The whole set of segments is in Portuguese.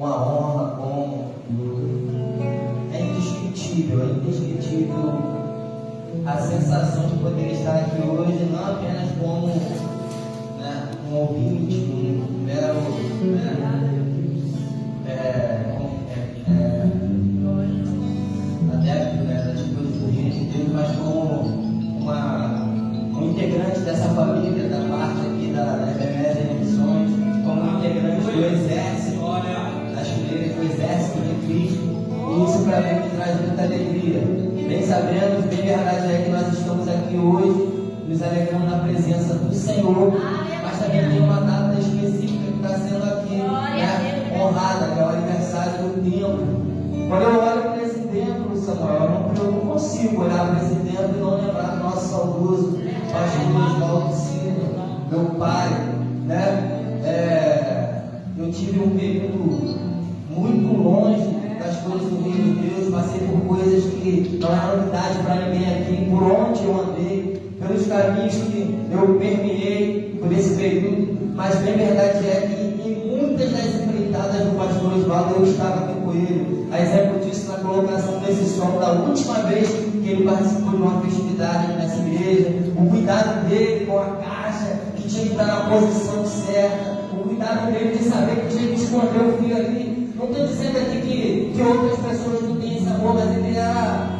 uma honra, é indescritível a sensação de poder estar aqui hoje, não apenas como um ouvinte, um mero adepto das coisas do reino de Deus, mas como um integrante dessa família, da parte aqui da Ebenezer Missões, como um integrante do exército, das fileiras do exército de Cristo. E isso para mim me traz muita alegria. Bem sabemos, bem verdade é que nós estamos aqui hoje, nos alegramos na presença do Senhor, mas também tem uma data específica que está sendo aqui honrada, que é o aniversário do templo. Quando eu olho para esse templo, Samuel, eu não consigo olhar para esse templo e não lembrar do nosso saudoso pastor Oswaldo Silva, meu pai, eu tive um período muito longe das coisas do reino de Deus, passei por coisas que não é novidade para ninguém aqui, por onde eu andei, pelos caminhos que eu permeei por esse período, mas bem verdade é que em muitas das empreitadas do pastor Oswaldo eu estava aqui com ele. A exemplo disso na colocação desse som da última vez que ele participou de uma festividade nessa igreja, o cuidado dele com a caixa, que tinha que estar na posição certa, o cuidado dele de saber que tinha que esconder o filho ali. Não estou dizendo aqui que outras pessoas não têm esse amor, mas ele era,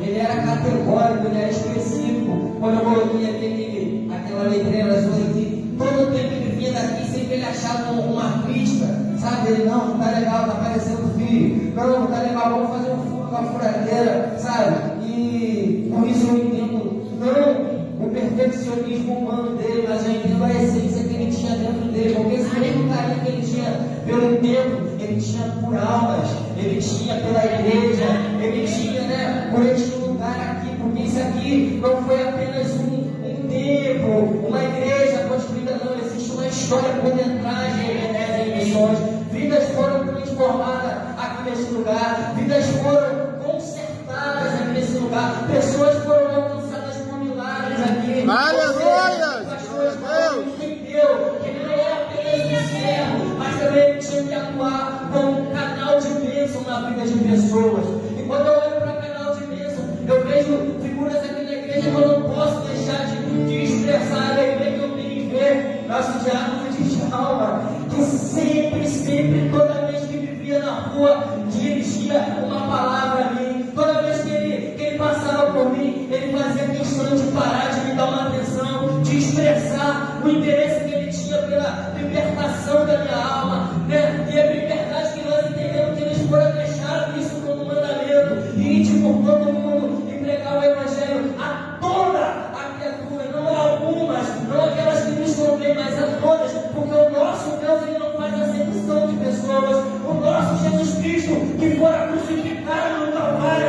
ele era categórico, ele era específico. Quando eu coloquei aquela letreira azul aqui, todo o tempo que ele vinha daqui, sempre ele achava uma crítica, Ele, não tá legal, tá parecendo filho, não tá legal, vamos fazer um furo com a furadeira, E por isso eu entendo, não o perfeccionismo humano dele, mas eu entendo a essência que ele tinha dentro dele, porque esse mesmo carinho que ele tinha pelo tempo, ele tinha por almas, ele tinha pela igreja, ele tinha, por este lugar aqui, porque isso aqui não foi apenas um templo, uma igreja construída, não, existe uma história por detrás de Ebenezer em Missões. Vidas foram transformadas aqui nesse lugar, vidas foram consertadas aqui nesse lugar, pessoas foram alcançadas por milagres aqui. Aleluia! Deus entendeu que ele não era apenas um servo, mas também ele tinha que atuar como um canal de bênção na vida de pessoas. E quando eu olho para canal de bênção, eu vejo figuras aqui na igreja que eu não posso deixar de expressar a alegria que eu tenho em ver nosso diácono de Djalma, que sempre, toda vez que vivia na rua, dirigia uma palavra a mim. Toda vez que ele passava por mim, ele fazia questão de parar, de me dar uma atenção, de expressar o interesse que ele tinha pela libertação da minha alma, E a liberdade que nós entendemos que eles foram deixados isso como mandamento, e ir por todo mundo e pregar o evangelho a toda a criatura, não a algumas, não aquelas que nos convêm, mas a todas, porque o nosso Deus ele não faz acepção de pessoas. O nosso Jesus Cristo, que fora crucificado no Calvário,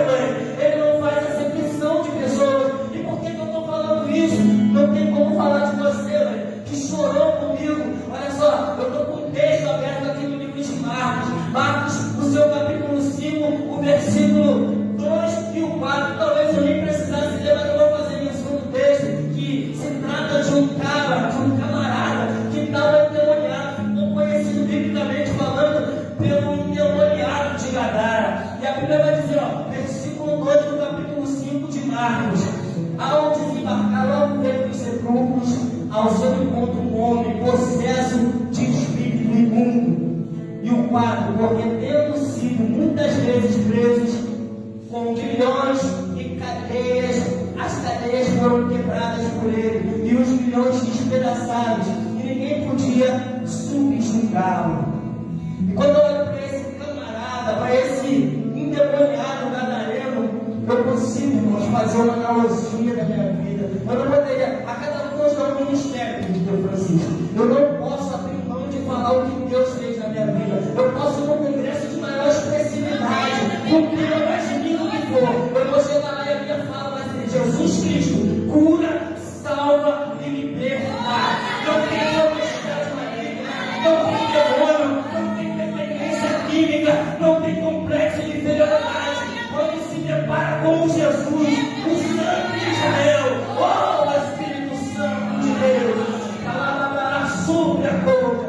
ele não faz acepção de pessoas. E por que eu estou falando isso? Não tem como falar de você, que chorou comigo. Olha só, eu estou com o texto aberto aqui no livro de Marcos. Marcos, no seu capítulo 5, o versículo 2 e o 4. Talvez eu nem precisasse ler, mas eu vou fazer isso no texto, que se trata de um camarada que estava endemoniado, não conhecido biblicamente falando, pelo endemoniado de Gadara. E a Bíblia vai dizer, versículo 2 do capítulo 5 de Marcos: ao desembarcar logo dentro dos sepulcros, ao seu encontro um homem possesso de espírito imundo. E o 4, porque tendo sido muitas vezes presos com grilhões e cadeias, as cadeias foram quebradas por ele, e os grilhões despedaçados, e ninguém podia subjugá-lo. E quando eu olho para esse camarada, para esse endemoniado gadareno, eu consigo, irmãos, fazer uma analogia da minha vida. Eu não poderia, a cada um nós temos um ministério, Deus Francisco. Eu não posso abrir mão de falar o que Deus fez na minha vida. Eu posso ir num congresso de maior expressividade, com clima mais lindo que for. Eu vou chegar lá e a minha fala vai ser: Jesus Cristo cura, salva e liberta. Não tem potestade maligna, não tem demônio, não tem dependência química, não tem complexo de inferioridade. Quando se depara com Jesus, o Santo de Israel, Espírito Santo de Deus, sobre a boca,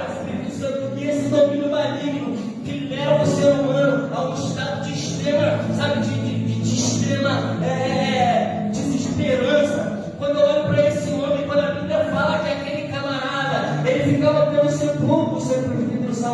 Espírito Santo, e esse domínio maligno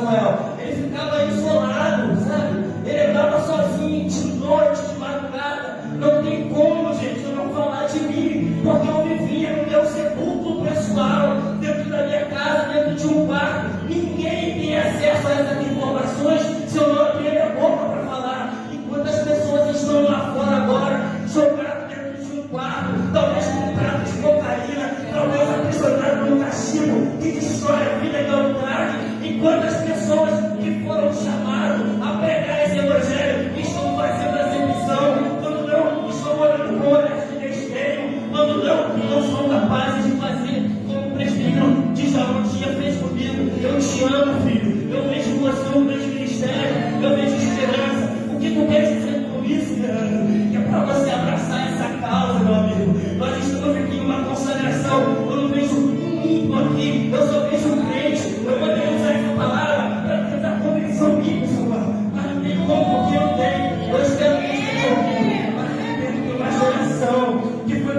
Samuel. Ele ficava isolado, sabe? Ele andava sozinho, de noite, de madrugada. Não tem como, gente, eu não falar de mim, porque eu vivia no meu sepulcro pessoal, dentro da minha casa, dentro de um quarto. Ninguém tem acesso a essas informações se eu não abrir minha boca para falar. Enquanto as pessoas estão lá fora agora, jogadas dentro de um quarto, talvez com um prato de cocaína, talvez aprisionado num castigo que destrói a vida da humanidade. Enquanto as pessoas que foram chamadas a pregar esse evangelho estão fazendo essa missão, quando não estão olhando com olhos de desdenho, quando não são capazes de fazer como o presbítero de Jamontinha fez comigo. Eu te amo, filho. Eu vejo em você um grande ministério. Eu vejo esperança. O que tu quer dizer com isso, Leandro? Que é para você abraçar essa causa, meu amigo. Nós estamos aqui em uma consagração. Eu não vejo um ímpio aqui. Eu só vejo um crente. Eu poderia usar essa palavra para tentar convenção ímpio, Senhor. Mas não tem como, porque eu tenho. Eu espero que esteja ouvindo. Mas eu tenho uma geração que foi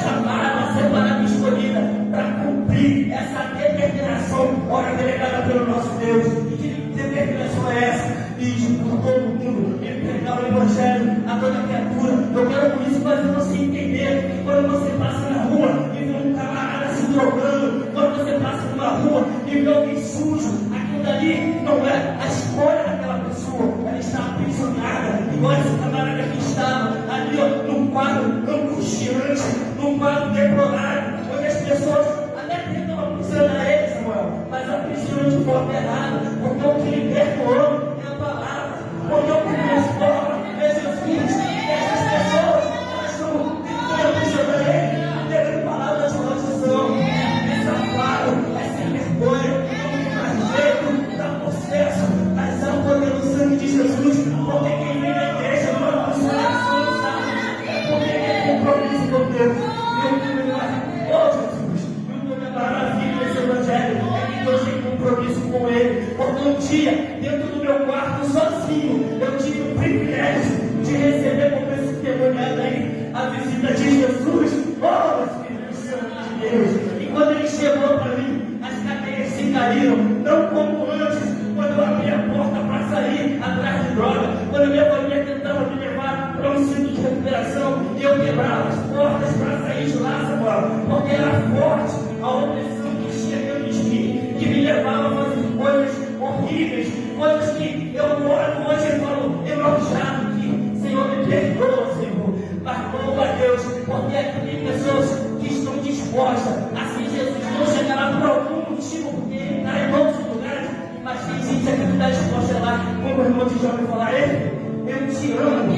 chamada, separada e escolhida para cumprir essa determinação, ora delegada pelo nosso Deus. E que determinação é essa? E por todo mundo, pregar o Evangelho a toda criatura. Eu quero com isso fazer você entender que quando você passa na rua e vê um camarada se drogando, quando você passa numa rua e vê alguém sujo, aquilo dali não é a escolha daquela pessoa, ela está aprisionada, igual esse camarada que estava ali, ó, num quadro angustiante, num quadro deplorável, onde as pessoas até tentam aprisionar ele, Samuel, mas aprisionam de forma errada, porque o que liberta o homem é a palavra, porque o que transforma é Jesus. Essas pessoas, elas estão tentando aprisionar ele, pegando palavras de maldição, é safado, é sem vergonha, não tem mais jeito, dá processo, mas há o poder do sangue de Jesus, porque quem vem na igreja não é consideração, sabe? É porque é compromisso com Deus. Oh Jesus, meu maravilha desse evangelho é que Deus tem compromisso com ele. Porque um dia, dentro do meu quarto, sozinho, eu tive o privilégio de receber como testemunhado aí a visita de Jesus. Oh, Espírito Santo de Deus! E quando ele chegou para mim, as cadeias se caíram, não como antes, quando eu abri a porta para sair atrás de droga, quando a minha família tentava me levar para um centro de recuperação, e eu quebrava as portas para sair de lá, Samuel, porque era forte a opressão que tinha dentro de mim, que me levava a fazer coisas horríveis, coisas que eu olho hoje e falo, enojado aqui, Senhor, me perdoa, Senhor, mas louva a Deus, porque aqui tem pessoas que estão dispostas a ser Jesus, não chegar lá por algum motivo, porque ele está em outros lugares, mas tem gente aqui que está disposta a lá, como o irmão de Jó me falar, eu te amo,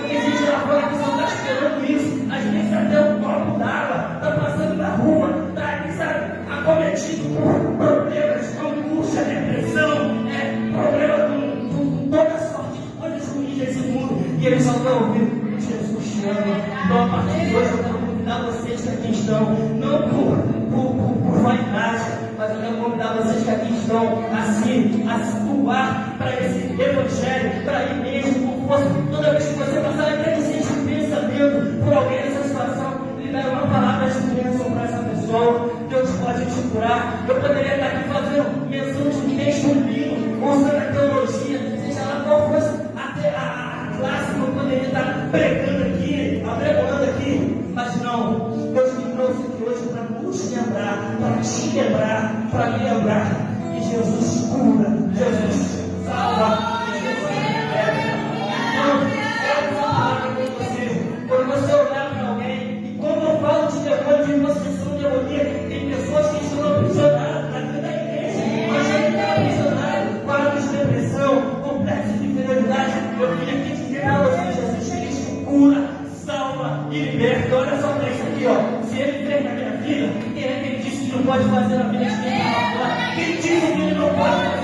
tem gente lá fora que só está esperando isso, às vezes até um copo d'água, está passando na rua, está aqui, sabe, acometido por problemas, angústia, depressão, problema com toda sorte de coisas ruins desse mundo, e eles só estão ouvindo, Jesus te ama. Então a partir de hoje eu quero convidar vocês que aqui estão, não por vaidade, mas eu quero convidar vocês que aqui estão a se doar para esse evangelho, para ir mesmo, como fosse, toda vez que você passar até que sente um pensamento por alguém nessa situação, libera uma palavra de bênção para essa pessoa. Deus pode te curar. Eu poderia estar aqui fazendo menção de um texto lindo, usando a teologia, seja lá qual fosse a classe que eu poderia estar pregando aqui, apregoando aqui, mas não. Deus me trouxe aqui hoje para nos lembrar, para te lembrar, para me lembrar que Jesus cura, Jesus salva, Jesus liberta. Então, quero falar com você. Quando você olhar para alguém, e quando eu falo de demônio, de possessão demoníaca, tem pessoas que estão aprisionadas dentro da igreja, mas ele está aprisionado, quadros de depressão, complexo de inferioridade. Eu vim aqui dizer para você, Jesus Cristo cura, salva e liberta. Olha só para isso aqui, ó. Se ele fez na minha vida, quem é que ele disse que não pode fazer na vida de quem está lá fora? Quem disse que ele não pode fazer?